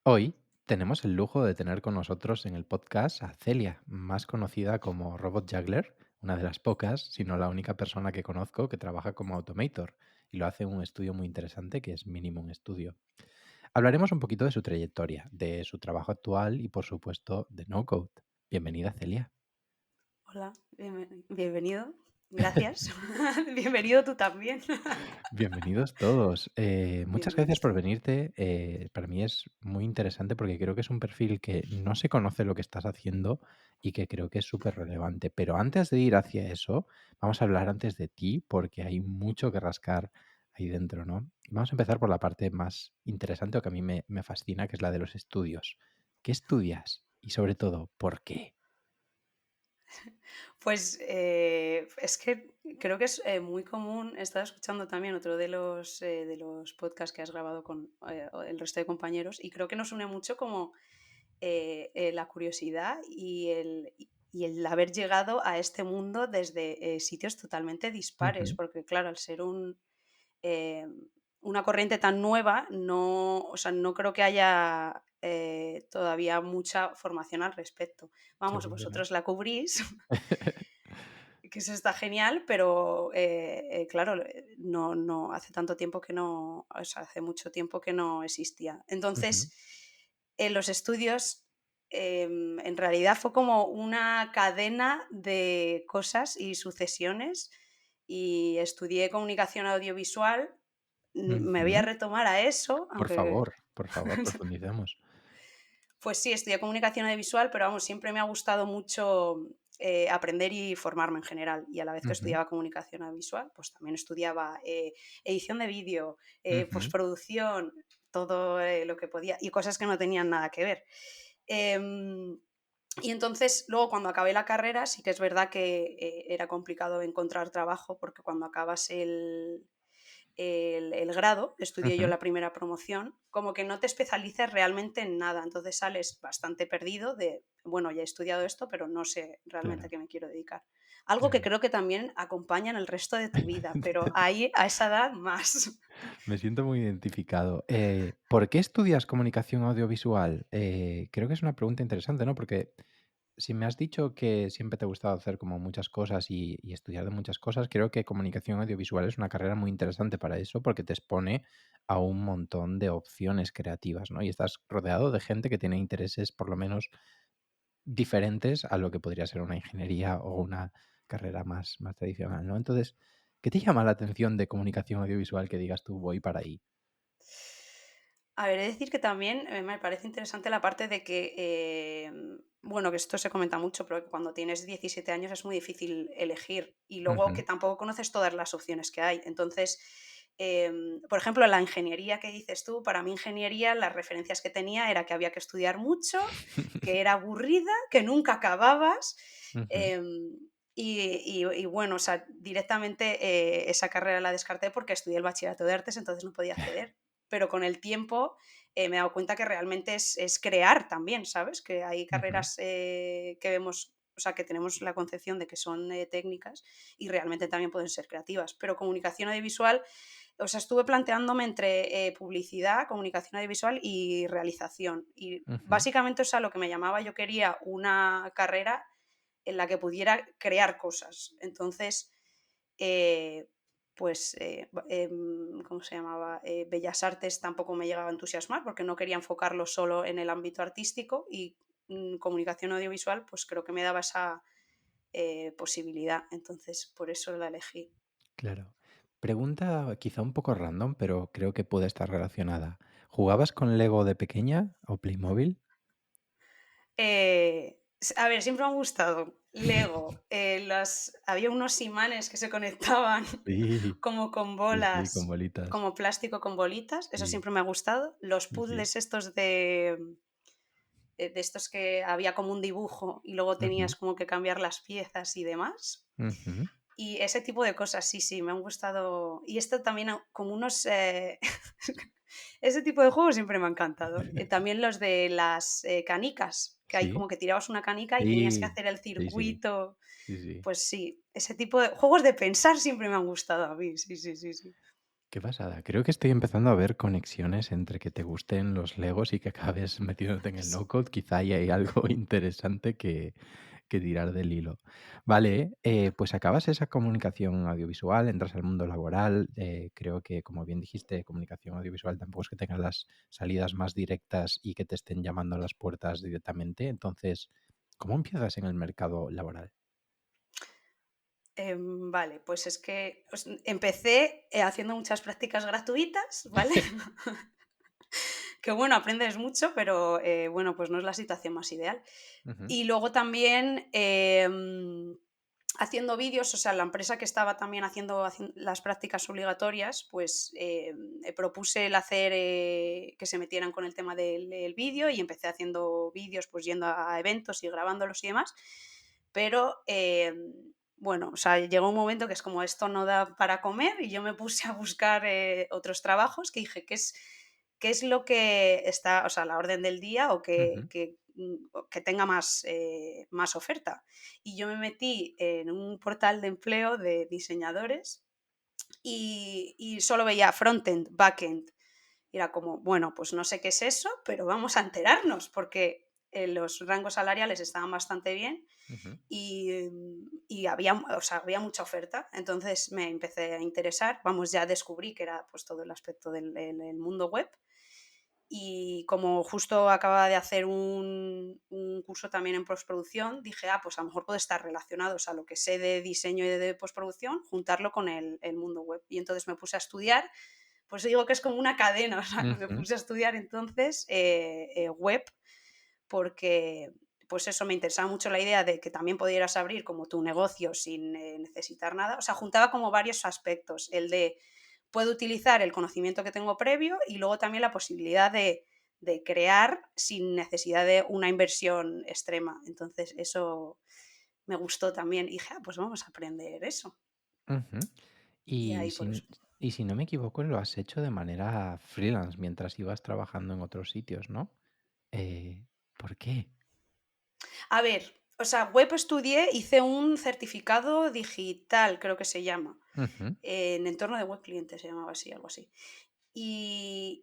Hoy tenemos el lujo de tener con nosotros en el podcast a Celia, más conocida como Robot Juggler, una de las pocas, si no la única persona que conozco que trabaja como automator y lo hace en un estudio muy interesante que es Minimum Studio. Hablaremos un poquito de su trayectoria, de su trabajo actual y por supuesto de No Code. Bienvenida, Celia. Hola, bienvenido. Gracias. Bienvenido tú también. Bienvenidos todos. Muchas gracias Bienvenidos por todos. venirte. Para mí es muy interesante porque creo que es un perfil que no se conoce lo que estás haciendo y que creo que es súper relevante. Pero antes de ir hacia eso, vamos a hablar antes de ti porque hay mucho que rascar ahí dentro, ¿no? Vamos a empezar por la parte más interesante o que a mí me fascina, que es la de los estudios. ¿Qué estudias? Y sobre todo, ¿por qué? Pues es que creo que es muy común. He estado escuchando también otro de los podcasts que has grabado con el resto de compañeros y creo que nos une mucho como la curiosidad y el haber llegado a este mundo desde sitios totalmente dispares, Ujú, porque claro, al ser eh, una corriente tan nueva, no, o sea, no creo que haya todavía mucha formación al respecto. Vamos, seguro que no. vosotros la cubrís, que eso está genial, pero claro, no hace tanto tiempo que no, o sea, hace mucho tiempo que no existía. Ujú, Entonces, en los estudios, en realidad fue como una cadena de cosas y sucesiones y estudié comunicación audiovisual. Me voy a ujú. retomar a eso, aunque Por favor, profundicemos. pues sí, estudié comunicación audiovisual, pero vamos, siempre me ha gustado mucho aprender y formarme en general. Y a la vez que Ujú, estudiaba comunicación audiovisual, pues también estudiaba edición de vídeo, ujú. postproducción, todo lo que podía, y cosas que no tenían nada que ver. Em, y entonces, luego cuando acabé la carrera, sí que es verdad que era complicado encontrar trabajo, porque cuando acabas el grado, estudié yo Ujú, la primera promoción, como que no te especialices realmente en nada, entonces sales bastante perdido de, bueno, ya he estudiado esto, pero no sé realmente a claro, qué me quiero dedicar. Algo que claro. creo que también acompaña en el resto de tu vida, pero ahí, a esa edad, más. Me siento muy identificado. ¿Por qué estudias comunicación audiovisual? Creo que es una pregunta interesante, ¿no? Porque si me has dicho que siempre te ha gustado hacer como muchas cosas y estudiar de muchas cosas, creo que comunicación audiovisual es una carrera muy interesante para eso porque te expone a un montón de opciones creativas, ¿no? Y estás rodeado de gente que tiene intereses por lo menos diferentes a lo que podría ser una ingeniería o una carrera más tradicional, ¿no? Entonces, ¿qué te llama la atención de comunicación audiovisual que digas tú voy para ahí? A ver, he de decir que también me parece interesante la parte de que, bueno, que esto se comenta mucho, pero que cuando tienes 17 años es muy difícil elegir y luego que Ujú. tampoco conoces todas las opciones que hay. Entonces, por ejemplo, la ingeniería que dices tú, para mí ingeniería las referencias que tenía era que había que estudiar mucho, que era aburrida, que nunca acababas. Ujú, em, y bueno, o sea, directamente esa carrera la descarté porque estudié el bachillerato de artes, entonces no podía acceder, pero con el tiempo me he dado cuenta que realmente es crear también, ¿sabes? Que hay ujú, carreras que vemos, o sea, que tenemos la concepción de que son técnicas y realmente también pueden ser creativas. Pero comunicación audiovisual, o sea, estuve planteándome entre publicidad, comunicación audiovisual y realización. Y ujú. básicamente, o sea, lo que me llamaba, yo quería una carrera en la que pudiera crear cosas. Entonces, eh, pues, ¿cómo se llamaba? Bellas Artes tampoco me llegaba a entusiasmar porque no quería enfocarlo solo en el ámbito artístico y comunicación audiovisual, pues creo que me daba esa posibilidad. Entonces, por eso la elegí. Claro. Pregunta quizá un poco random, pero creo que puede estar relacionada. ¿Jugabas con Lego de pequeña o Playmobil? A ver, siempre me ha gustado Lego. Había unos imanes que se conectaban Sí, como con sí, con bolas, bolitas. como plástico con bolitas. Eso Sí, siempre me ha gustado. Los sí, sí. puzzles estos de estos que había como un dibujo y luego Ujú, tenías como que cambiar las piezas y demás. ujú. Y ese tipo de cosas, sí, sí, me han gustado. Y esto también, como unos. Ese tipo de juegos siempre me ha encantado. También los de las canicas, que hay Sí, como que tirabas una canica y tenías que sí, hacer el sí, sí, circuito. sí, sí. Pues sí, ese tipo de juegos de pensar siempre me han gustado a mí. Sí, sí, sí, sí. Qué pasada. Creo que estoy empezando a ver conexiones entre que te gusten los Legos y que acabes metiéndote en el Sí. no code. Quizá ahí hay algo interesante que tirar del hilo. Vale, pues acabas esa comunicación audiovisual, entras al mundo laboral. Creo que, como bien dijiste, comunicación audiovisual tampoco es que tengas las salidas más directas y que te estén llamando a las puertas directamente. Entonces, ¿cómo empiezas en el mercado laboral? Vale, pues es que empecé, haciendo muchas prácticas gratuitas, ¿vale? Que bueno, aprendes mucho, pero, bueno, pues no es la situación más ideal. Ujú, Y luego también, haciendo vídeos, o sea, la empresa que estaba también haciendo las prácticas obligatorias, pues, propuse el hacer, que se metieran con el tema del vídeo y empecé haciendo vídeos, pues yendo a eventos y grabándolos y demás. Pero, bueno, o sea, llegó un momento que es como esto no da para comer y yo me puse a buscar, otros trabajos que dije, qué es lo que está, o sea, a la orden del día o ujú, o que tenga más, más oferta? Y yo me metí en un portal de empleo de diseñadores y solo veía frontend, backend. Y era como, bueno, pues no sé qué es eso, pero vamos a enterarnos, porque los rangos salariales estaban bastante bien ujú, y había, o sea, había mucha oferta. Entonces me empecé a interesar, vamos, ya descubrí que era pues todo el aspecto del mundo web. Y como justo acababa de hacer un curso también en postproducción, dije, ah, pues a lo mejor puede estar relacionado, o sea, lo que sé de diseño y de postproducción, juntarlo con el mundo web. Y entonces me puse a estudiar, pues digo que es como una cadena, o sea, me ujú, puse a estudiar entonces web, porque pues eso, me interesaba mucho la idea de que también pudieras abrir como tu negocio sin necesitar nada. O sea, juntaba como varios aspectos, el de puedo utilizar el conocimiento que tengo previo y luego también la posibilidad de crear sin necesidad de una inversión extrema. Entonces, eso me gustó también. Y dije, ah, pues vamos a aprender eso. ujú. Y Y ahí por si, eso. y si no me equivoco, lo has hecho de manera freelance mientras ibas trabajando en otros sitios, ¿no? ¿Por qué? A ver, o sea, web estudié, hice un certificado digital, creo que se llama. Ujú, En entorno de web cliente se llamaba así, algo así. Y,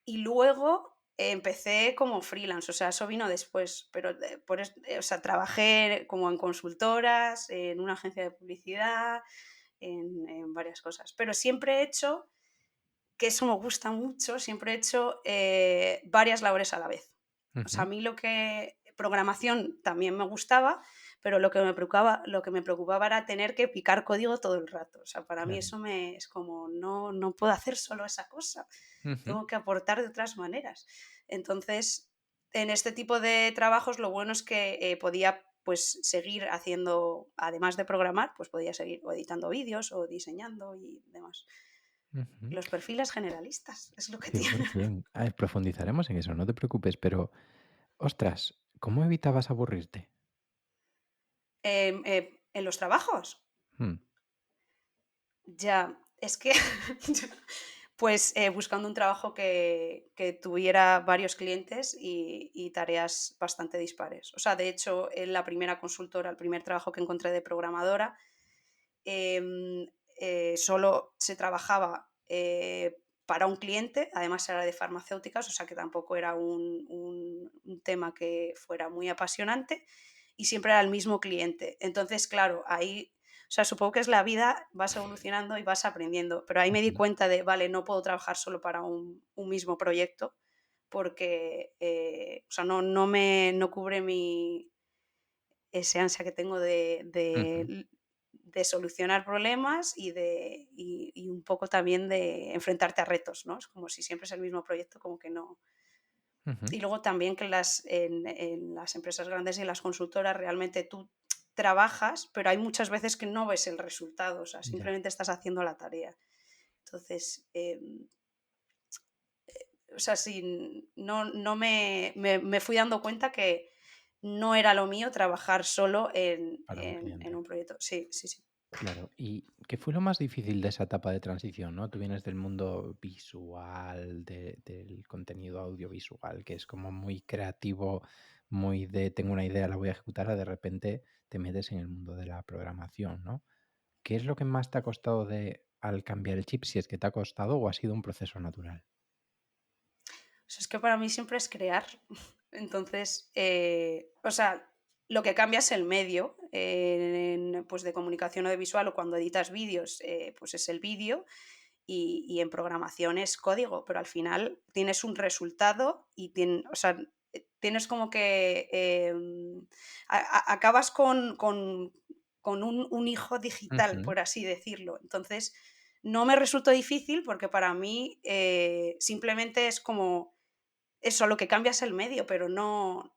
y luego empecé como freelance, o sea, eso vino después, pero o sea, trabajé como en consultoras, en una agencia de publicidad, en varias cosas. Pero siempre he hecho, que eso me gusta mucho, siempre he hecho varias labores a la vez. O sea, ujú, a mí lo que programación también me gustaba, pero lo que me preocupaba era tener que picar código todo el rato. O sea, para mí claro. eso es como, no, no puedo hacer solo esa cosa, Ujú, tengo que aportar de otras maneras. Entonces, en este tipo de trabajos lo bueno es que podía pues seguir haciendo, además de programar, pues podía seguir o editando vídeos o diseñando y demás. ujú, Los perfiles generalistas, es lo que tiene. 100%. A ver, profundizaremos en eso, no te preocupes, pero, ostras, ¿cómo evitabas aburrirte? En los trabajos, Mm, ya, es que pues, buscando un trabajo que tuviera varios clientes y tareas bastante dispares. O sea, de hecho, en la primera consultora, el primer trabajo que encontré de programadora, em, solo se trabajaba, para un cliente, además era de farmacéuticas, o sea que tampoco era un tema que fuera muy apasionante, y siempre era el mismo cliente. Entonces, claro, ahí, o sea, supongo que es la vida, vas evolucionando y vas aprendiendo, pero ahí me di ujú, cuenta de, vale, no puedo trabajar solo para un mismo proyecto porque, o sea, no cubre ese ansia que tengo ujú, de solucionar problemas y un poco también de enfrentarte a retos, ¿no? Es como si siempre es el mismo proyecto, como que no. ujú, Y luego también que en las empresas grandes y en las consultoras realmente tú trabajas, pero hay muchas veces que no ves el resultado, o sea, ya. simplemente estás haciendo la tarea. Entonces, o sea, sí, no me fui dando cuenta que no era lo mío trabajar solo Para un en cliente. un proyecto. Sí, sí, sí. Claro, ¿y qué fue lo más difícil de esa etapa de transición, no? Tú vienes del mundo visual, del contenido audiovisual, que es como muy creativo, muy de tengo una idea, la voy a ejecutar, a de repente te metes en el mundo de la programación, ¿no? ¿Qué es lo que más te ha costado de al cambiar el chip, si es que te ha costado o ha sido un proceso natural? O sea, es que para mí siempre es crear. Entonces, o sea, lo que cambia es el medio, pues de comunicación audiovisual o cuando editas vídeos, pues es el vídeo y en programación es código, pero al final tienes un resultado y o sea, tienes como que acabas con un hijo digital, Ujú, por así decirlo. Entonces, no me resultó difícil porque para mí simplemente es como eso, lo que cambia es el medio, pero no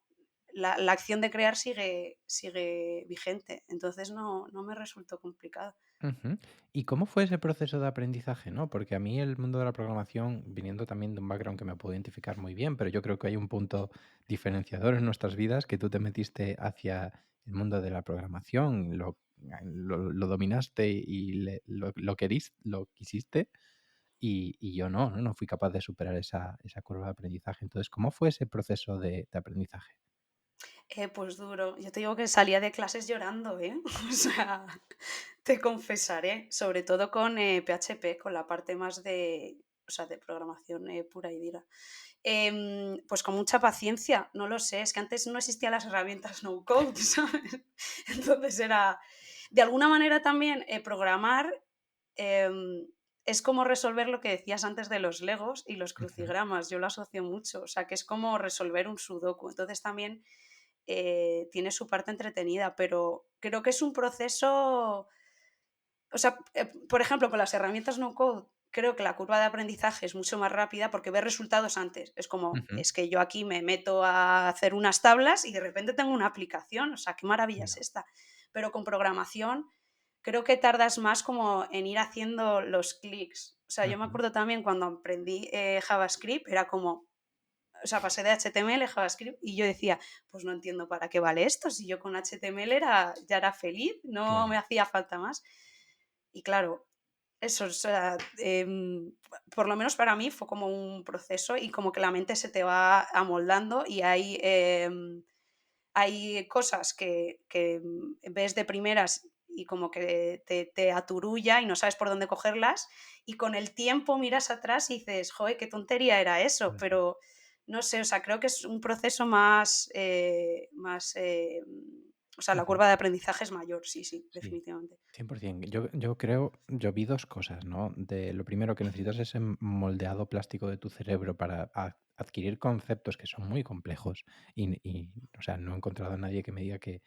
la acción de crear sigue vigente. Entonces no me resultó complicado. ujú. ¿Y cómo fue ese proceso de aprendizaje, no? Porque a mí el mundo de la programación, viniendo también de un background que me puedo identificar muy bien, pero yo creo que hay un punto diferenciador en nuestras vidas, que tú te metiste hacia el mundo de la programación, lo dominaste y lo quisiste, y yo no fui capaz de superar esa curva de aprendizaje. Entonces, ¿cómo fue ese proceso de aprendizaje? Pues duro. Yo te digo que salía de clases llorando, ¿eh? O sea, te confesaré, sobre todo con PHP, con la parte más o sea, de programación pura y dura. Pues con mucha paciencia, no lo sé, es que antes no existían las herramientas no code, ¿sabes? Entonces era, de alguna manera también programar em, es como resolver lo que decías antes de los legos y los Ujú, crucigramas, yo lo asocio mucho, o sea, que es como resolver un sudoku. Entonces también tiene su parte entretenida, pero creo que es un proceso, o sea, por ejemplo, con las herramientas no code, creo que la curva de aprendizaje es mucho más rápida porque ves resultados antes. Es como, ujú, es que yo aquí me meto a hacer unas tablas y de repente tengo una aplicación, o sea, qué maravilla es claro, esta. Pero con programación creo que tardas más como en ir haciendo los clics. O sea, yo me ujú, acuerdo también cuando aprendí JavaScript, era como, o sea, pasé de HTML a JavaScript y yo decía, pues no entiendo para qué vale esto, si yo con HTML ya era feliz, no me claro. hacía falta más. Y claro, eso, o sea, por lo menos para mí fue como un proceso y como que la mente se te va amoldando y hay cosas que ves de primeras y como que te aturulla y no sabes por dónde cogerlas y con el tiempo miras atrás y dices, joder, qué tontería era eso, Ujú. pero no sé, o sea, creo que es un proceso más, o sea, la Ujú. curva de aprendizaje es mayor, sí, sí, Sí, definitivamente. 100%. Yo creo, yo vi 2 cosas, ¿no? De lo primero que necesitas ese moldeado plástico de tu cerebro para adquirir conceptos que son muy complejos o sea, no he encontrado a nadie que me diga que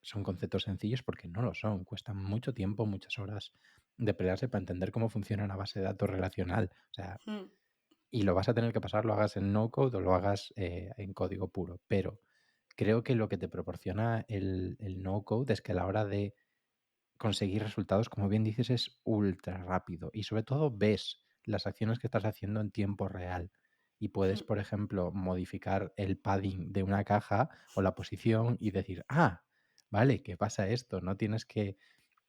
son conceptos sencillos porque no lo son. Cuestan mucho tiempo, muchas horas de pelearse para entender cómo funciona una base de datos relacional. O sea, Mm, y lo vas a tener que pasar, lo hagas en no code o lo hagas en código puro. Pero creo que lo que te proporciona el no code es que a la hora de conseguir resultados, como bien dices, es ultra rápido y sobre todo ves las acciones que estás haciendo en tiempo real y puedes, mm, por ejemplo, modificar el padding de una caja o la posición y decir, ah, vale, ¿qué pasa esto? No tienes que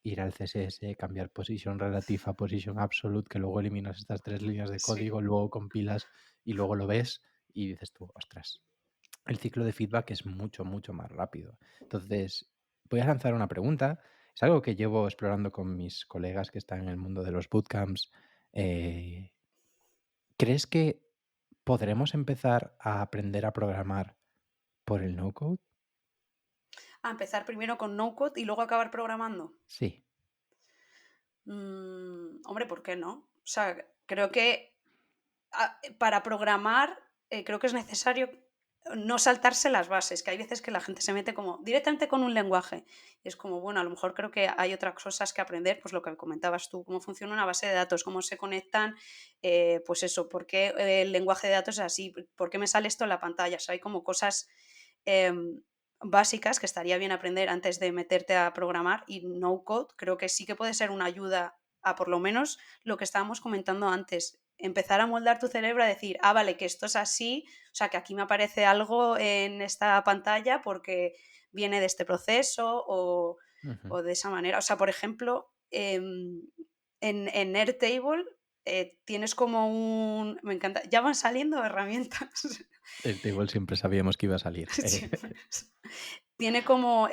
ir al CSS, cambiar position relative a position absolute, que luego eliminas estas 3 líneas de sí. código, luego compilas y luego lo ves y dices tú, ostras, el ciclo de feedback es mucho, mucho más rápido. Entonces, voy a lanzar una pregunta. Es algo que llevo explorando con mis colegas que están en el mundo de los bootcamps. Eh, ¿Crees que podremos empezar a aprender a programar por el no-code? Empezar primero con no code y luego acabar programando. Sí. Hombre, ¿por qué no? O sea, creo que para programar, creo que es necesario no saltarse las bases, que hay veces que la gente se mete como directamente con un lenguaje. Y es como, bueno, a lo mejor creo que hay otras cosas que aprender, pues lo que comentabas tú, cómo funciona una base de datos, cómo se conectan, pues eso, por qué el lenguaje de datos es así, por qué me sale esto en la pantalla. O sea, hay como cosas em, básicas que estaría bien aprender antes de meterte a programar y no code creo que sí que puede ser una ayuda a por lo menos lo que estábamos comentando antes, empezar a moldar tu cerebro a decir, vale, que esto es así, o sea, que aquí me aparece algo en esta pantalla porque viene de este proceso Ujú. o de esa manera. O sea, por ejemplo, en Airtable tienes como un... Me encanta, ya van saliendo herramientas. El table siempre sabíamos que iba a salir. Sí, tiene como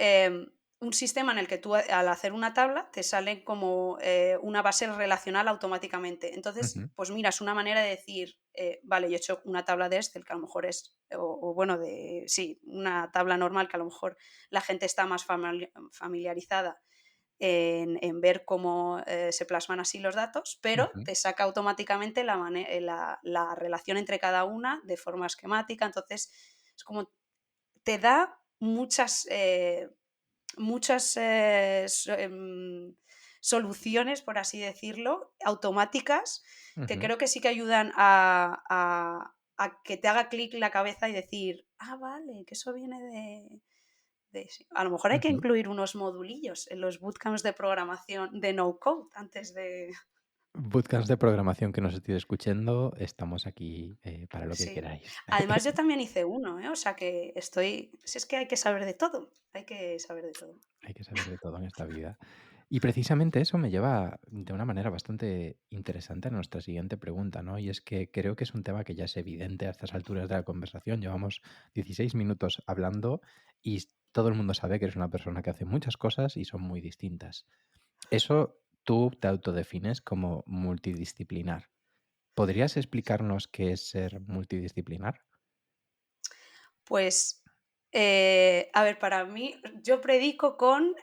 un sistema en el que tú al hacer una tabla te sale como una base relacional automáticamente. Entonces, Ujú, pues mira, es una manera de decir, vale, yo he hecho una tabla de Excel que a lo mejor es, o bueno, sí, una tabla normal que a lo mejor la gente está más familiarizada en ver cómo se plasman así los datos, pero ujú, te saca automáticamente la relación entre cada una de forma esquemática. Entonces, es como te da muchas soluciones, por así decirlo, automáticas, que ujú, creo que sí que ayudan a que te haga clic la cabeza y decir, ah, vale, que eso viene sí. A lo mejor hay que ujú. incluir unos modulillos en los bootcamps de programación de no code antes de... Bootcamps de programación que nos estéis escuchando, estamos aquí, para lo que Sí. queráis. Además, yo también hice uno, ¿eh? O sea que estoy... Si es que hay que saber de todo, hay que saber de todo. Hay que saber de todo en esta vida. Y precisamente eso me lleva de una manera bastante interesante a nuestra siguiente pregunta, ¿no? Y es que creo que es un tema que ya es evidente a estas alturas de la conversación. Llevamos 16 minutos hablando y todo el mundo sabe que eres una persona que hace muchas cosas y son muy distintas. Eso tú te autodefines como multidisciplinar. ¿Podrías explicarnos qué es ser multidisciplinar? Pues, a ver, para mí, yo predico con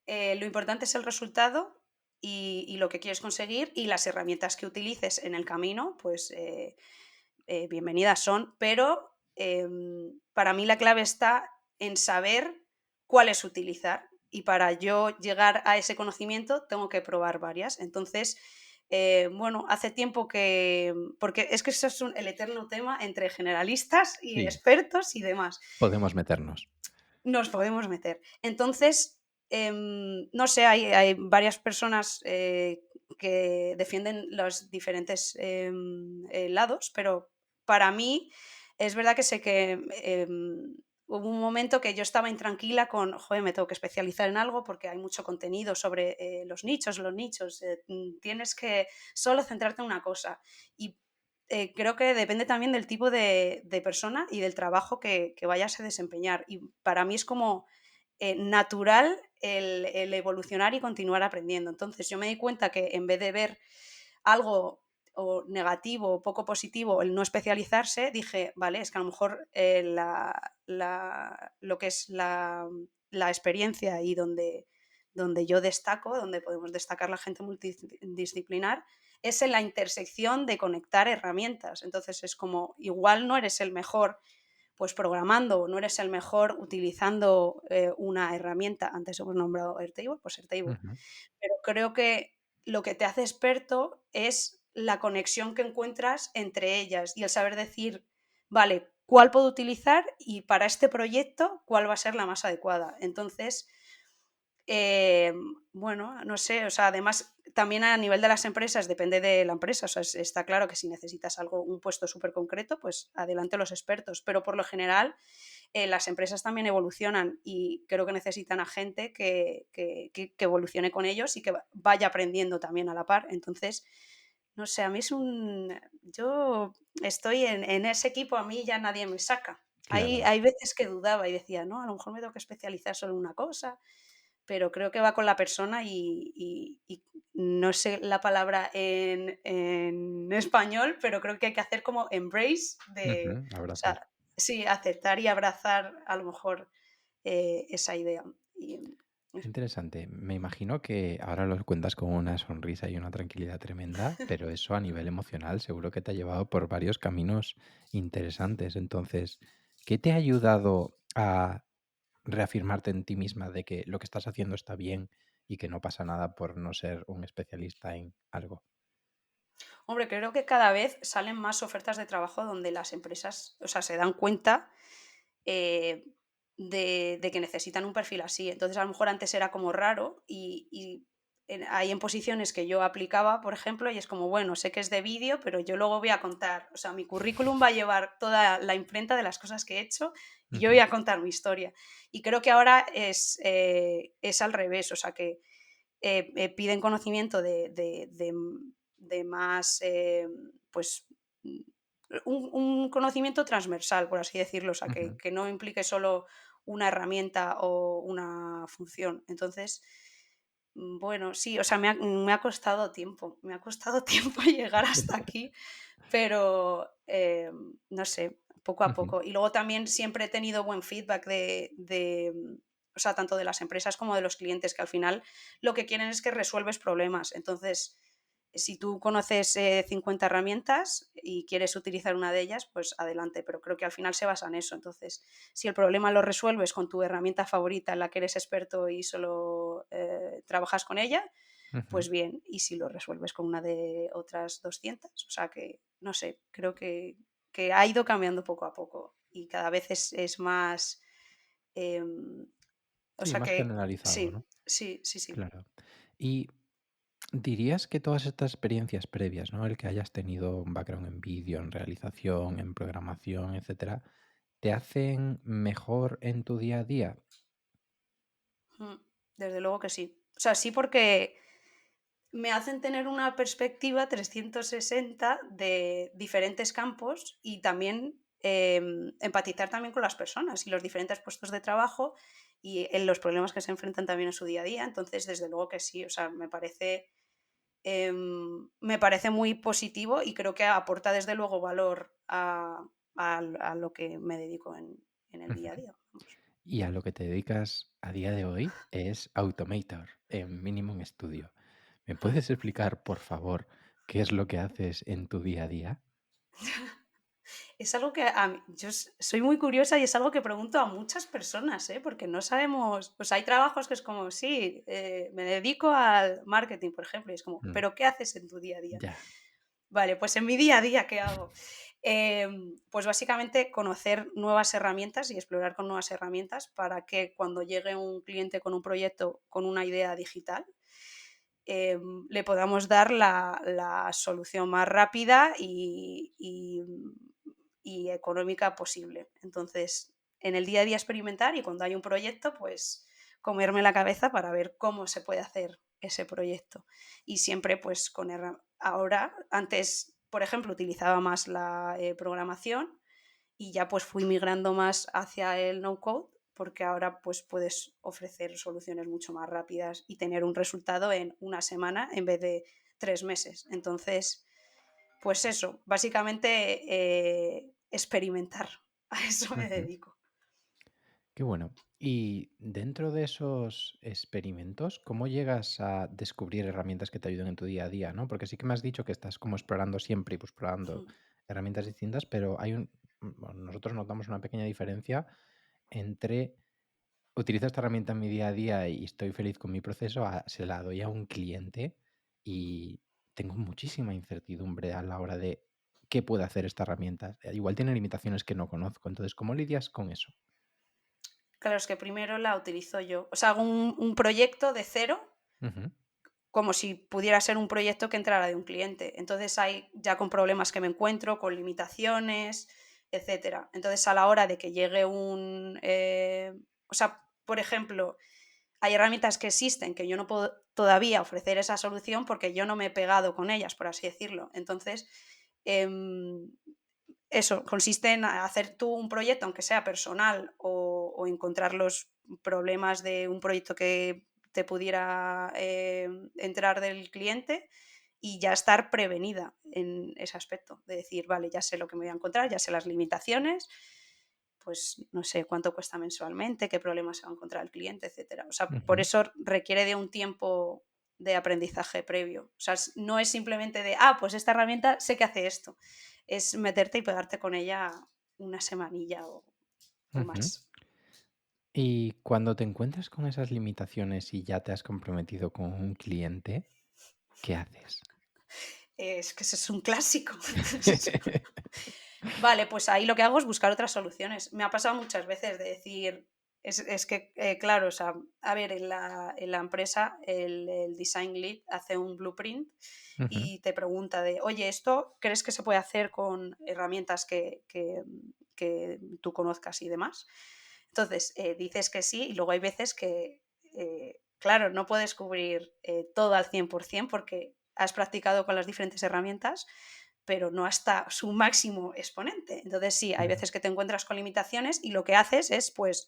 lo importante es el resultado y lo que quieres conseguir y las herramientas que utilices en el camino, pues bienvenidas son, pero para mí la clave está en saber cuáles utilizar y para yo llegar a ese conocimiento tengo que probar varias. Entonces, bueno, hace tiempo que, porque es que eso es el eterno tema entre generalistas y Sí, expertos y demás. podemos meternos. Nos podemos meter. Entonces, no sé, hay varias personas que defienden los diferentes lados, pero para mí es verdad que sé que hubo un momento que yo estaba intranquila con, joder, me tengo que especializar en algo porque hay mucho contenido sobre los nichos, tienes que solo centrarte en una cosa. Y creo que depende también del tipo de persona y del trabajo que vayas a desempeñar. Y para mí es como natural el evolucionar y continuar aprendiendo. Entonces yo me di cuenta que en vez de ver algo o negativo o poco positivo el no especializarse, dije, vale, es que a lo mejor lo que es la experiencia y donde yo destaco, donde podemos destacar la gente multidisciplinar, es en la intersección de conectar herramientas. Entonces es como, igual no eres el mejor pues programando, no eres el mejor utilizando una herramienta, antes hemos nombrado Airtable, pues Airtable. Ujú, Pero creo que lo que te hace experto es la conexión que encuentras entre ellas y el saber decir, vale, ¿cuál puedo utilizar y para este proyecto cuál va a ser la más adecuada? Entonces, bueno, no sé, o sea, además también a nivel de las empresas depende de la empresa, o sea, está claro que si necesitas algo, un puesto súper concreto, pues adelante los expertos, pero por lo general las empresas también evolucionan y creo que necesitan a gente que evolucione con ellos y que vaya aprendiendo también a la par. Entonces, no sé, a mí es un... Yo estoy en ese equipo, a mí ya nadie me saca. claro. Hay veces que dudaba y decía, no, a lo mejor me tengo que especializar solo en una cosa, pero creo que va con la persona y no sé la palabra en español, pero creo que hay que hacer como embrace de, Ujú, o abrazar. sea, sí, aceptar y abrazar a lo mejor esa idea. Y Qué eso. interesante. Me imagino que ahora lo cuentas con una sonrisa y una tranquilidad tremenda, pero eso a nivel emocional seguro que te ha llevado por varios caminos interesantes. Entonces, ¿qué te ha ayudado a reafirmarte en ti misma de que lo que estás haciendo está bien y que no pasa nada por no ser un especialista en algo? Hombre, creo que cada vez salen más ofertas de trabajo donde las empresas, o sea, se dan cuenta eh, de que necesitan un perfil así. Entonces, a lo mejor antes era como raro y hay en posiciones que yo aplicaba, por ejemplo, y es como, bueno, sé que es de vídeo, pero yo luego voy a contar, o sea, mi currículum va a llevar toda la imprenta de las cosas que he hecho y yo voy Ujú, a contar mi historia. Y creo que ahora es al revés, o sea, que piden conocimiento de más, pues, un conocimiento transversal, por así decirlo, o sea, ujú, que no implique solo una herramienta o una función. Entonces, bueno, sí, o sea, me ha costado tiempo, me ha costado tiempo llegar hasta aquí, pero, no sé, poco a Ujú, poco. Y luego también siempre he tenido buen feedback o sea, tanto de las empresas como de los clientes, que al final lo que quieren es que resuelves problemas. Entonces, si tú conoces 50 herramientas y quieres utilizar una de ellas, pues adelante, pero creo que al final se basa en eso. Entonces, si el problema lo resuelves con tu herramienta favorita en la que eres experto y solo trabajas con ella, ujú. pues bien, y si lo resuelves con una de otras 200, o sea que, no sé, creo que ha ido cambiando poco a poco y cada vez es más, em, o Sí, sea más que generalizado, ¿no? sí, sí, sí, sí. Claro. Y dirías que todas estas experiencias previas, ¿no? El que hayas tenido un background en vídeo, en realización, en programación, etcétera, ¿te hacen mejor en tu día a día? Mm, Desde luego que sí. O sea, sí porque me hacen tener una perspectiva 360 de diferentes campos y también empatizar también con las personas y los diferentes puestos de trabajo y en los problemas que se enfrentan también en su día a día. Entonces, desde luego que sí, o sea, me parece muy positivo y creo que aporta desde luego valor a lo que me dedico en el día a Ujú. día. Vamos. Y a lo que te dedicas a día de hoy es Automator en Minimum Studio. ¿Me puedes explicar, por favor, qué es lo que haces en tu día a día? Es algo que yo soy muy curiosa y es algo que pregunto a muchas personas, ¿eh? Porque no sabemos, pues hay trabajos que es como, sí, me dedico al marketing, por ejemplo, y es como, Mm, ¿pero qué haces en tu día a día? ya. Vale, pues en mi día a día, ¿qué hago? Pues básicamente conocer nuevas herramientas y explorar con nuevas herramientas para que cuando llegue un cliente con un proyecto, con una idea digital, le podamos dar la solución más rápida y económica posible. Entonces, en el día a día experimentar y cuando hay un proyecto, pues comerme la cabeza para ver cómo se puede hacer ese proyecto. Y siempre pues ahora, antes, por ejemplo, utilizaba más la programación y ya pues fui migrando más hacia el no code porque ahora pues puedes ofrecer soluciones mucho más rápidas y tener un resultado en una semana en vez de 3 meses. Entonces, pues eso, básicamente experimentar. A eso me Ujú. dedico. Qué bueno. Y dentro de esos experimentos, ¿cómo llegas a descubrir herramientas que te ayuden en tu día a día, no? Porque sí que me has dicho que estás como explorando siempre y pues explorando herramientas distintas, pero bueno, nosotros notamos una pequeña diferencia entre utilizo esta herramienta en mi día a día y estoy feliz con mi proceso, se la doy a un cliente y tengo muchísima incertidumbre a la hora de qué puede hacer esta herramienta. Igual tiene limitaciones que no conozco. Entonces, ¿cómo lidias con eso? Claro, es que primero la utilizo yo. O sea, hago un proyecto de cero Ujú, como si pudiera ser un proyecto que entrara de un cliente. Entonces, hay ya con problemas que me encuentro, con limitaciones, etcétera. Entonces, a la hora de que llegue o sea, por ejemplo, hay herramientas que existen que yo no puedo todavía ofrecer esa solución porque yo no me he pegado con ellas, por así decirlo. Entonces, em, eso consiste en hacer tú un proyecto, aunque sea personal, o encontrar los problemas de un proyecto que te pudiera entrar del cliente y ya estar prevenida en ese aspecto, de decir, vale, ya sé lo que me voy a encontrar, ya sé las limitaciones, pues no sé cuánto cuesta mensualmente, qué problemas se va a encontrar el cliente, etcétera. O sea, por ujú, eso requiere de un tiempo de aprendizaje previo. O sea, no es simplemente de, pues esta herramienta sé que hace esto. Es meterte y pegarte con ella una semanilla o ujú. más. Y cuando te encuentras con esas limitaciones y ya te has comprometido con un cliente, ¿qué haces? Es que eso es un clásico. Vale, pues ahí lo que hago es buscar otras soluciones. Me ha pasado muchas veces de decir, es que, claro, o sea, a ver, en la empresa el design lead hace un blueprint Ujú, y te pregunta de, oye, ¿esto crees que se puede hacer con herramientas que tú conozcas y demás? Entonces, dices que sí y luego hay veces que, claro, no puedes cubrir todo al 100% porque has practicado con las diferentes herramientas, pero no hasta su máximo exponente. Entonces sí, hay ujú, veces que te encuentras con limitaciones y lo que haces es, pues,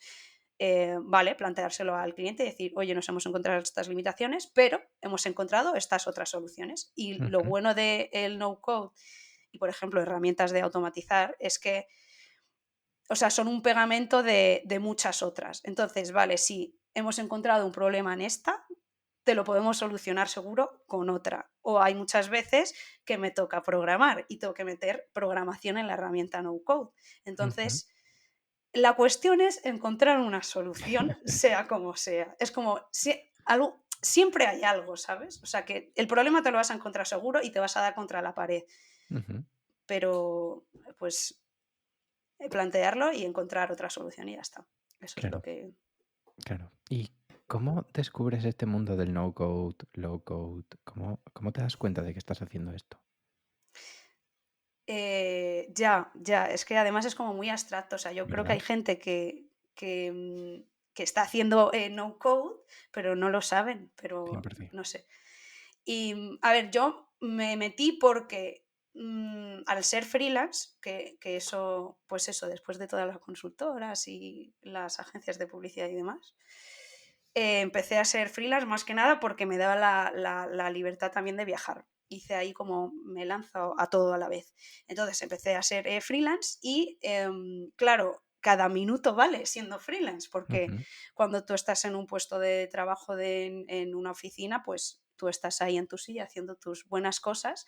vale, planteárselo al cliente y decir, oye, nos hemos encontrado estas limitaciones, pero hemos encontrado estas otras soluciones. Y lo Ujú, bueno del no code y, por ejemplo, herramientas de automatizar es que, o sea, son un pegamento de muchas otras. Entonces, vale, si hemos encontrado un problema en esta, te lo podemos solucionar seguro con otra. O hay muchas veces que me toca programar y tengo que meter programación en la herramienta no code. ujú. Entonces, la cuestión es encontrar una solución, sea como sea. Es como siempre hay algo, ¿sabes? O sea que el problema te lo vas a encontrar seguro y te vas a dar contra la pared. Ujú, Pero pues plantearlo y encontrar otra solución y ya está. Eso es lo claro, que... claro. ¿Y cómo descubres este mundo del no code, low code? ¿Cómo te das cuenta de que estás haciendo esto? Ya, es que además es como muy abstracto. O sea, yo creo que ¿Verdad? hay gente que está haciendo no code, pero no lo saben, pero 100%. no sé. Y a ver, yo me metí porque al ser freelance, que eso, pues eso, después de todas las consultoras y las agencias de publicidad y demás, empecé a ser freelance más que nada porque me daba la libertad también de viajar. Hice ahí como me lanzo a todo a la vez. Entonces empecé a ser freelance y claro, cada minuto vale siendo freelance, porque Ujú, cuando tú estás en un puesto de trabajo en una oficina, pues tú estás ahí en tu silla haciendo tus buenas cosas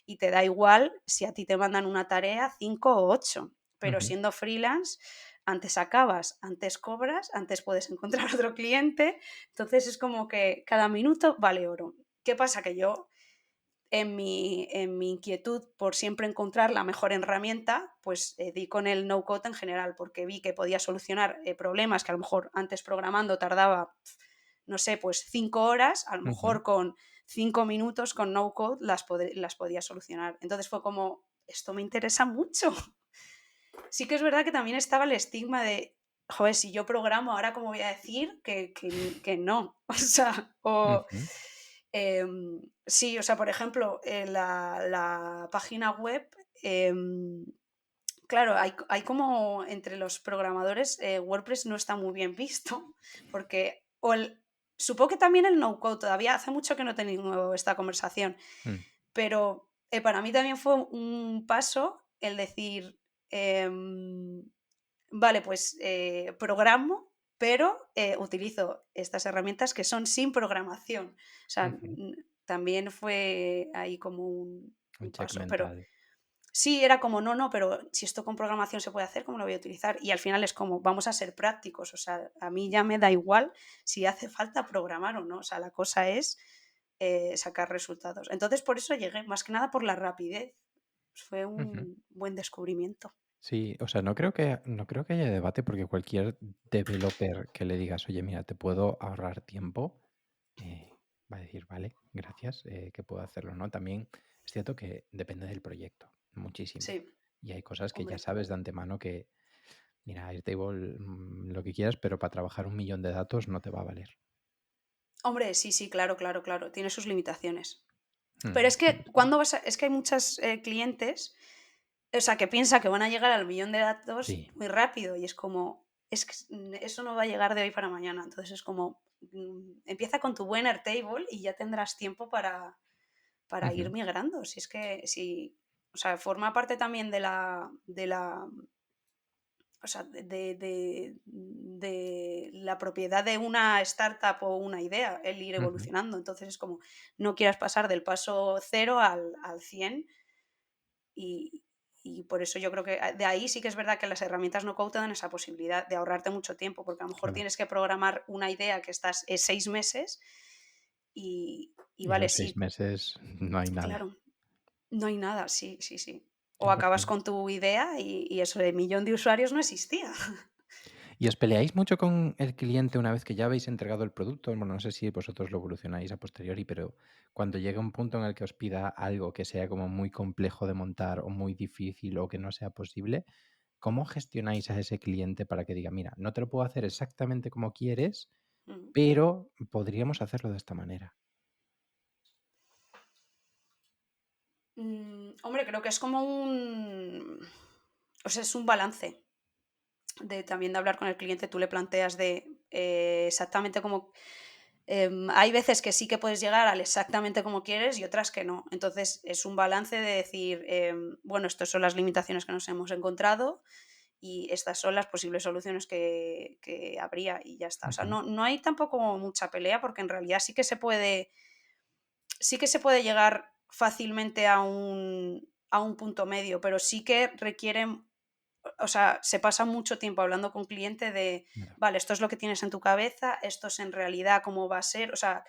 y te da igual si a ti te mandan una tarea 5 o 8. Pero ujú, siendo freelance, antes acabas, antes cobras, antes puedes encontrar otro cliente. Entonces es como que cada minuto vale oro. ¿Qué pasa? Que yo en mi inquietud por siempre encontrar la mejor herramienta, pues di con el no code en general, porque vi que podía solucionar problemas que a lo mejor antes programando tardaba, no sé, pues 5 horas, a lo ujú, mejor con 5 minutos con no code las podía solucionar. Entonces fue como, esto me interesa mucho. Sí que es verdad que también estaba el estigma de, joder, si yo programo, ahora cómo voy a decir que no. O sea, ujú, sí, o sea, por ejemplo, la página web, claro, hay como entre los programadores, WordPress no está muy bien visto, porque supongo que también el no-code, todavía hace mucho que no he tenido esta conversación, mm, pero para mí también fue un paso el decir, vale, pues programo, pero utilizo estas herramientas que son sin programación. O sea, ujú. también fue ahí como un, Un un check paso, pero mental. sí, era como, no, no, pero si esto con programación se puede hacer, ¿cómo lo voy a utilizar? Y al final es como, vamos a ser prácticos, o sea, a mí ya me da igual si hace falta programar o no, o sea, la cosa es sacar resultados. Entonces, por eso llegué, más que nada por la rapidez. Fue Ujú. un buen descubrimiento. Sí, o sea, no creo que haya debate porque cualquier developer que le digas: "Oye, mira, te puedo ahorrar tiempo", va a decir: "Vale, gracias, que puedo hacerlo", ¿no? También es cierto que depende del proyecto, muchísimo. Sí, Y hay cosas que ya hombre. sabes de antemano que, mira, Airtable, lo que quieras, pero para trabajar 1.000.000 de datos no te va a valer. Hombre, sí, sí, claro, claro, claro. Tiene sus limitaciones. Pero es que Sí. es que hay muchos clientes, o sea, que piensan que van a llegar al millón de datos Sí. muy rápido y es como, es que eso no va a llegar de hoy para mañana. Entonces es como, empieza con tu buen Airtable y ya tendrás tiempo para ir Ujú, migrando. Si es que, si, o sea, forma parte también de la o sea, de la propiedad de una startup o una idea, el ir ujú, evolucionando. Entonces es como, no quieras pasar del paso cero al 100 y, y por eso yo creo que de ahí sí que es verdad que las herramientas no code te dan esa posibilidad de ahorrarte mucho tiempo, porque a lo mejor claro. tienes que programar una idea que estás 6 meses y Y a vale, los 6 sí, meses no hay nada. claro, no hay nada, sí, sí, sí. O acabas 100%. con tu idea y eso de millón de usuarios no existía. ¿Y os peleáis mucho con el cliente una vez que ya habéis entregado el producto? Bueno, no sé si vosotros lo evolucionáis a posteriori, pero cuando llega un punto en el que os pida algo que sea como muy complejo de montar o muy difícil o que no sea posible, ¿cómo gestionáis a ese cliente para que diga, mira, no te lo puedo hacer exactamente como quieres, Mm. pero podríamos hacerlo de esta manera? Hombre, creo que es como o sea, es un balance. también de hablar con el cliente, tú le planteas de exactamente como hay veces que sí que puedes llegar al exactamente como quieres y otras que no. Entonces es un balance de decir, bueno, estas son las limitaciones que nos hemos encontrado y estas son las posibles soluciones que habría y ya está. O sea, Ujú. no hay tampoco mucha pelea porque en realidad sí que se puede llegar fácilmente a un punto medio, pero sí que requieren, o sea, se pasa mucho tiempo hablando con cliente de, Claro. vale, esto es lo que tienes en tu cabeza, esto es en realidad cómo va a ser, o sea,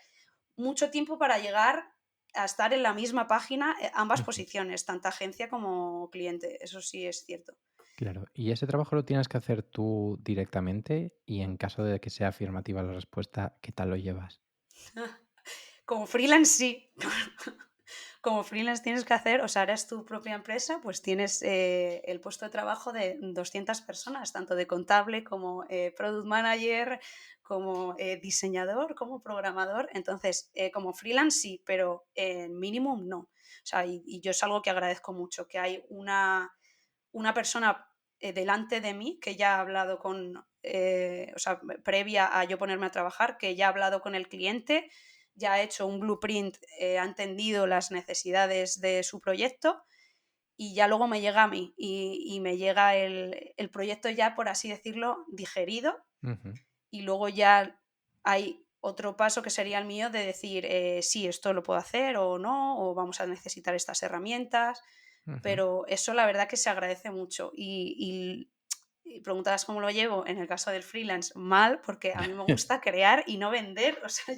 mucho tiempo para llegar a estar en la misma página, ambas Ujú. posiciones, tanto agencia como cliente, eso sí es cierto. Claro. ¿Y ese trabajo lo tienes que hacer tú directamente? Y en caso de que sea afirmativa la respuesta, ¿qué tal lo llevas? Como freelance sí. Como freelance tienes que hacer, o sea, eres tu propia empresa, pues tienes el puesto de trabajo de 200 personas, tanto de contable como product manager, como diseñador, como programador. Entonces, como freelance sí, pero en minimum no. O sea, y yo es algo que agradezco mucho, que hay una persona delante de mí que ya ha hablado o sea, previa a yo ponerme a trabajar, que ya ha hablado con el cliente, ya ha hecho un blueprint, ha entendido las necesidades de su proyecto y ya luego me llega a mí y me llega el proyecto ya, por así decirlo, digerido Ujú, y luego ya hay otro paso que sería el mío de decir, sí, esto lo puedo hacer o no, o vamos a necesitar estas herramientas, ujú. pero eso la verdad que se agradece mucho. Y preguntabas cómo lo llevo, en el caso del freelance, mal, porque a mí me gusta crear y no vender. O sea,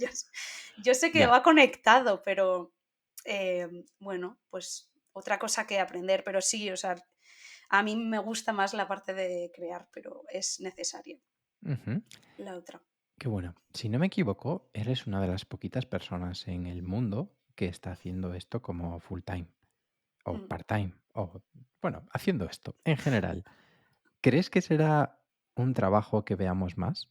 yo sé que Ya. va conectado, pero bueno, pues otra cosa que aprender. Pero sí, o sea, a mí me gusta más la parte de crear, pero es necesaria Ujú. la otra. Qué bueno. Si no me equivoco, eres una de las poquitas personas en el mundo que está haciendo esto como full time o Mm. part time o, bueno, haciendo esto en general. ¿Crees que será un trabajo que veamos más?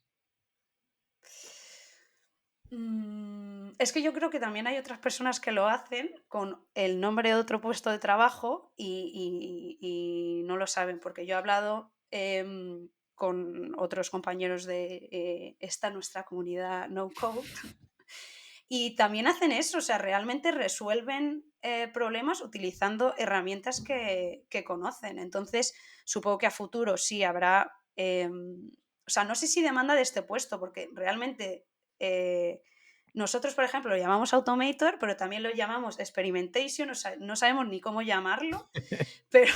Es que yo creo que también hay otras personas que lo hacen con el nombre de otro puesto de trabajo y no lo saben, porque yo he hablado con otros compañeros de esta nuestra comunidad no code y también hacen eso, o sea, realmente resuelven problemas utilizando herramientas que conocen. Entonces, supongo que a futuro sí habrá, o sea, no sé si demanda de este puesto, porque realmente nosotros, por ejemplo, lo llamamos Automator, pero también lo llamamos Experimentation, o sea, no sabemos ni cómo llamarlo, pero,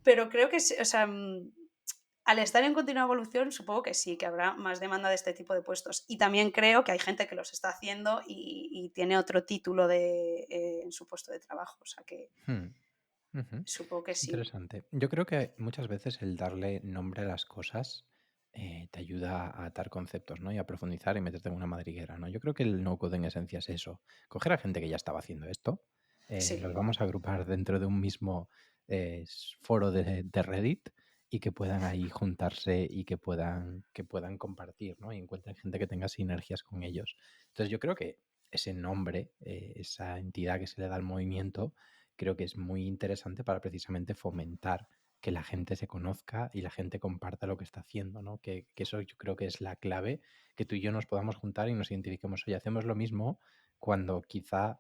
pero creo que, o sea, al estar en continua evolución, supongo que sí, que habrá más demanda de este tipo de puestos. Y también creo que hay gente que los está haciendo y tiene otro título en su puesto de trabajo. O sea que Hmm, ujú. supongo que Es sí. interesante. Yo creo que muchas veces el darle nombre a las cosas te ayuda a atar conceptos, ¿no? Y a profundizar y meterte en una madriguera, ¿no? Yo creo que el no-code en esencia es eso. Coger a gente que ya estaba haciendo esto, los Sí. vamos a agrupar dentro de un mismo foro de Reddit y que puedan ahí juntarse y que puedan compartir, ¿no? Y encuentren gente que tenga sinergias con ellos. Entonces yo creo que ese nombre, esa entidad que se le da al movimiento, creo que es muy interesante para precisamente fomentar que la gente se conozca y la gente comparta lo que está haciendo, ¿no? Que eso yo creo que es la clave, que tú y yo nos podamos juntar y nos identifiquemos. Oye, hacemos lo mismo cuando quizá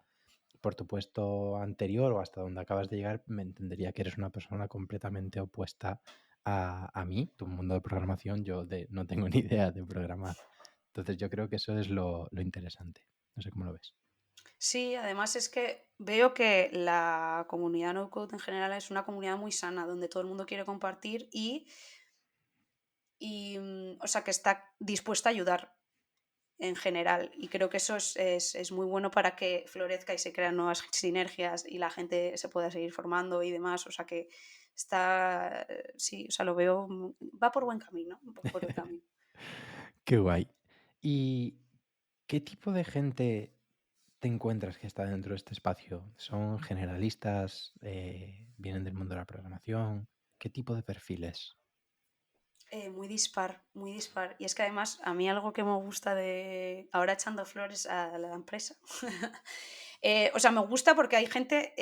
por tu puesto anterior o hasta donde acabas de llegar me entendería que eres una persona completamente opuesta a mí, tu mundo de programación, no tengo ni idea de programar. Entonces yo creo que eso es lo interesante. No sé cómo lo ves. Sí, además es que veo que la comunidad no code en general es una comunidad muy sana, donde todo el mundo quiere compartir o sea, que está dispuesta a ayudar en general. Y creo que eso es muy bueno para que florezca y se crean nuevas sinergias y la gente se pueda seguir formando y demás. O sea que sí, o sea, lo veo, va por buen camino, por buen camino. Qué guay. ¿Y qué tipo de gente te encuentras que está dentro de este espacio? ¿Son generalistas? ¿Vienen del mundo de la programación? ¿Qué tipo de perfiles? Muy dispar, muy dispar. Y es que además a mí algo que me gusta ahora echando flores a la empresa, o sea, me gusta porque hay gente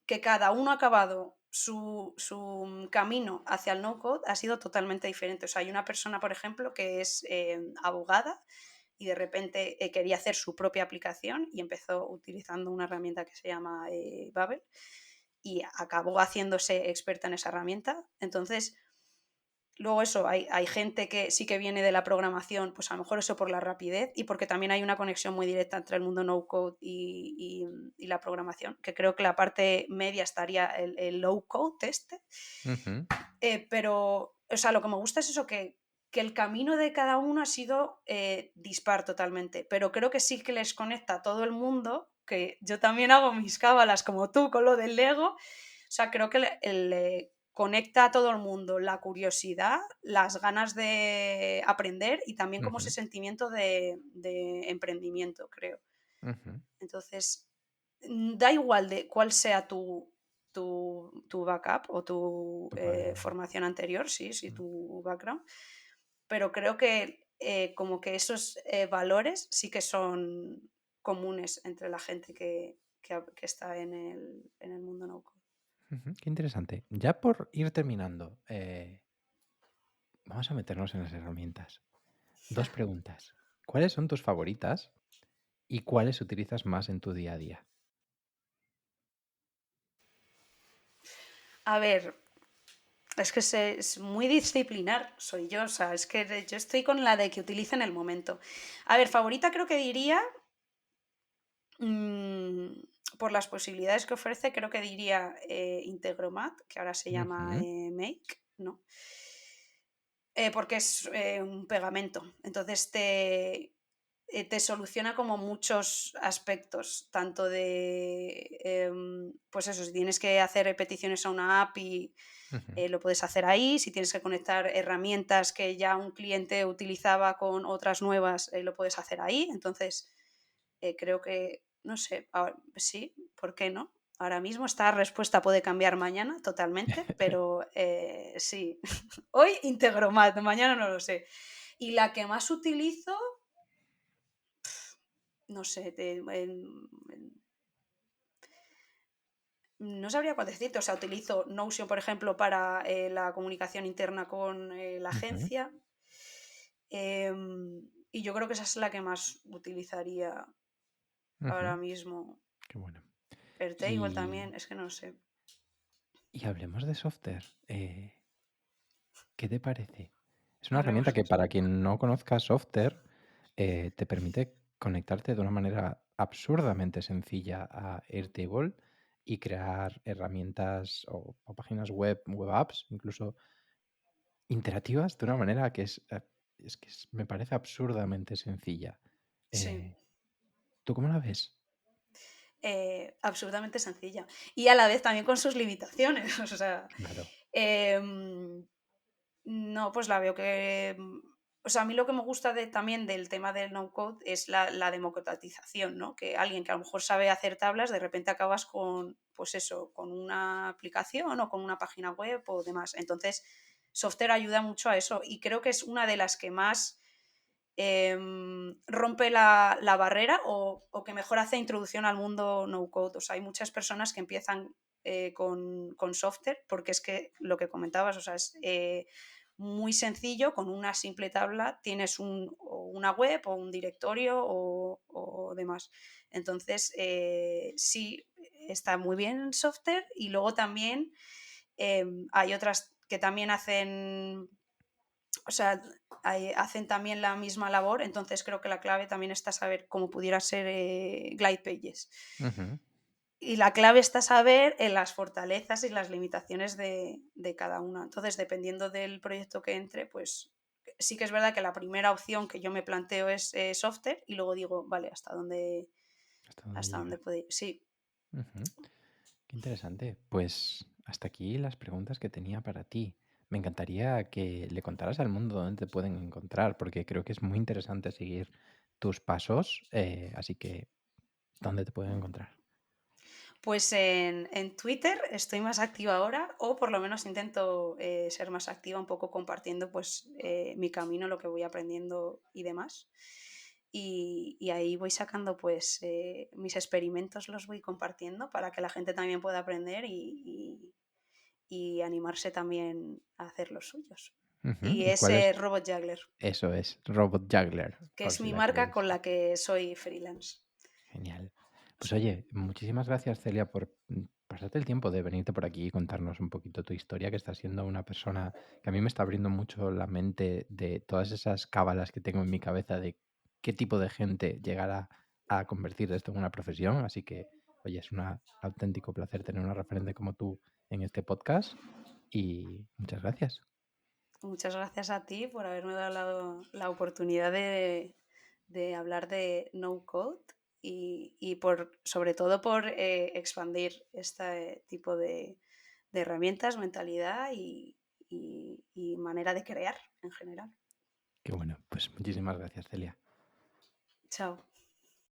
que cada uno ha acabado su camino hacia el no-code ha sido totalmente diferente. O sea, hay una persona, por ejemplo, que es abogada y de repente quería hacer su propia aplicación y empezó utilizando una herramienta que se llama Babel y acabó haciéndose experta en esa herramienta. Entonces, luego eso, hay gente que sí que viene de la programación, pues a lo mejor eso por la rapidez y porque también hay una conexión muy directa entre el mundo no code y la programación, que creo que la parte media estaría el low code este. Ujú, Pero, o sea, lo que me gusta es eso, que el camino de cada uno ha sido dispar totalmente, pero creo que sí que les conecta a todo el mundo, que yo también hago mis cábalas como tú con lo del Lego, o sea, creo que conecta a todo el mundo la curiosidad, las ganas de aprender y también como ese ujú, sentimiento de emprendimiento, creo. ujú. Entonces, da igual de cuál sea tu backup o tu Tu background. formación anterior, sí, sí, Mm. tu background, pero creo que como que esos valores sí que son comunes entre la gente que está en el mundo no code. Ujú, qué interesante. Ya por ir terminando, vamos a meternos en las herramientas. Dos preguntas. ¿Cuáles son tus favoritas y cuáles utilizas más en tu día a día? A ver, es que es muy disciplinar, soy yo, o sea, es que yo estoy con la de que utilice en el momento. A ver, favorita creo que diría Mm, por las posibilidades que ofrece, creo que diría Integromat, que ahora se llama Ujú, Make, ¿no? Porque es un pegamento. Entonces te soluciona como muchos aspectos, tanto de, pues eso, si tienes que hacer peticiones a una API, ujú, lo puedes hacer ahí. Si tienes que conectar herramientas que ya un cliente utilizaba con otras nuevas, lo puedes hacer ahí. Entonces, creo que, no sé, sí, ¿por qué no? Ahora mismo esta respuesta puede cambiar mañana totalmente, pero sí. Hoy Integromat, mañana no lo sé. Y la que más utilizo, no sé, no sabría cuál decirte. O sea, utilizo Notion, por ejemplo, para la comunicación interna con la ujú, agencia. Y yo creo que esa es la que más utilizaría ahora ujú. mismo. Qué bueno. Airtable Y, también, es que no sé. y hablemos de software. ¿Qué te parece? Es una herramienta Hablemos de que eso. para quien no conozca software, te permite conectarte de una manera absurdamente sencilla a Airtable y crear herramientas o páginas web, web apps, incluso interactivas de una manera que me parece absurdamente sencilla. Sí, Eh, ¿Tú cómo la ves? absurdamente sencilla. Y a la vez también con sus limitaciones. O sea, Claro. em, no, pues la veo que. O sea, a mí lo que me gusta también del tema del no-code es la democratización, ¿no? Que alguien que a lo mejor sabe hacer tablas, de repente acabas con, pues eso, con una aplicación o con una página web o demás. Entonces, software ayuda mucho a eso y creo que es una de las que más rompe la barrera o que mejor hace introducción al mundo no code. O sea, hay muchas personas que empiezan con software porque es que lo que comentabas, o sea, es muy sencillo, con una simple tabla tienes o una web o un directorio o demás. Entonces, sí, está muy bien el software y luego también hay otras que también hacen, o sea, hacen también la misma labor, entonces creo que la clave también está saber cómo pudiera ser Glide Pages. Ujú, Y la clave está saber las fortalezas y las limitaciones de cada una. Entonces, dependiendo del proyecto que entre, pues sí que es verdad que la primera opción que yo me planteo es software y luego digo, vale, ¿hasta dónde hasta dónde llega? puede ir. Sí, Ujú. Qué interesante. Pues hasta aquí las preguntas que tenía para ti. Me encantaría que le contaras al mundo dónde te pueden encontrar, porque creo que es muy interesante seguir tus pasos. Así que, ¿dónde te pueden encontrar? pues en Twitter estoy más activa ahora, o por lo menos intento ser más activa, un poco compartiendo pues mi camino, lo que voy aprendiendo y demás. Y ahí voy sacando pues mis experimentos, los voy compartiendo para que la gente también pueda aprender y animarse también a hacer los suyos. Ujú. Y ¿Y es cuál es? Robot Juggler, Eso es, Robot Juggler, que por es si mi la marca queréis. con la que soy freelance. Genial. Pues Sí, oye, muchísimas gracias, Celia, por pasarte el tiempo de venirte por aquí y contarnos un poquito tu historia, que estás siendo una persona que a mí me está abriendo mucho la mente de todas esas cábalas que tengo en mi cabeza de qué tipo de gente llegará a convertir esto en una profesión. Así que, oye, es un auténtico placer tener una referente como tú en este podcast y muchas gracias. muchas gracias a ti por haberme dado la oportunidad de hablar de no code y por, sobre todo por expandir este tipo de herramientas, mentalidad y manera de crear en general. Qué bueno, pues muchísimas gracias, Celia. Chao.